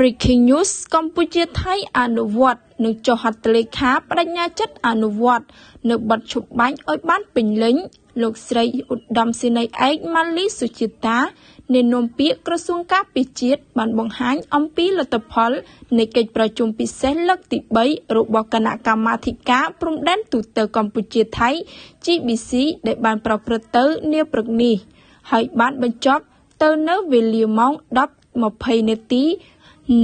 Breaking News កម្ពុជាថៃអនុវត្តនឹងចុះហត្ថលេខាបដិញ្ញាចិត្តអនុវត្តនៅបទឈប់បាញ់ឲ្យបានពេញលេញលោកស្រីឧត្តមសេនីយ៍ឯកម៉ាលីសុជាតាអ្នកនាំពាក្យក្រសួងការពារជាតិបានបង្ហាញអំពីលទ្ធផលនៃកិច្ចប្រជុំពិសេសលើកទី3របស់គណៈកម្មាធិការព្រំដែនទូតកម្ពុជាថៃ GBC ដែលបានប្រព្រឹត្តទៅនាព្រឹកនេះហើយបានបញ្ចប់ទៅនៅវេលាម៉ោង 10:20 នាទី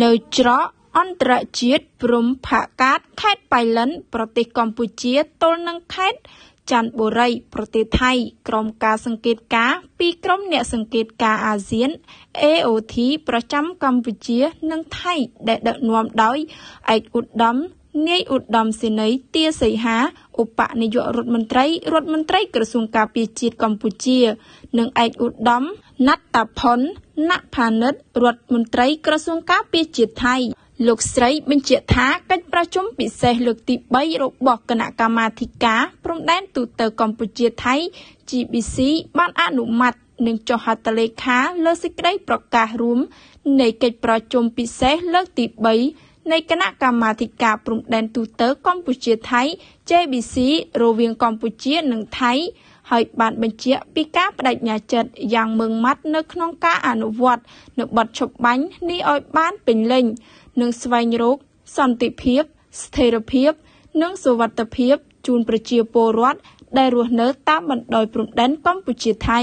នៅច្រកអន្តរជាតិព្រំផាកាតខេត្តបៃលិនប្រទេសកម្ពុជាទល់នឹងខេត្តចន្ទបុរីប្រទេសថៃក្រុមការសង្កេតការណ៍ពីក្រុមអ្នកសង្កេតការណ៍អាស៊ាន AOT ប្រចាំកម្ពុជានិងថៃដែលដឹកនាំដោយឯកឧត្តមនាយឧត្តមសេនីយ៍ទាសីហាឧបនាយករដ្ឋមន្ត្រីក្រសួងការពារជាតិកម្ពុជានិងឯកឧត្តមណត្តផុនណផានិតរដ្ឋមន្ត្រីក្រសួងការពារជាតិថៃលោកស្រីបញ្ជាក់ថាកិច្ចប្រជុំពិសេសលើកទី3របស់គណៈកម្មាធិការព្រំដែនទូតកម្ពុជាថៃ GBC បានអនុម័តនិងចុះហត្ថលេខាលើសេចក្តីប្រកាសរួមនៃកិច្ចប្រជុំពិសេសលើកទី3នៃគណៈកម្មាធិការព្រំដែនទូតកម្ពុជាថៃ JBC រវាងកម្ពុជានិងថៃហើយបានបញ្ជាក់ពីការបដិញ្ញាចិត្តយ៉ាងម៉ឺងម៉ាត់នៅក្នុងការអនុវត្តនៅបទឈប់បាញ់នេះឲ្យបានពេញលេញនិងស្វែងរកសន្តិភាពស្ថិរភាពនិងសុវត្ថិភាពជូនប្រជាពលរដ្ឋដែលរស់នៅតាមបណ្ដោយព្រំដែនកម្ពុជាថៃ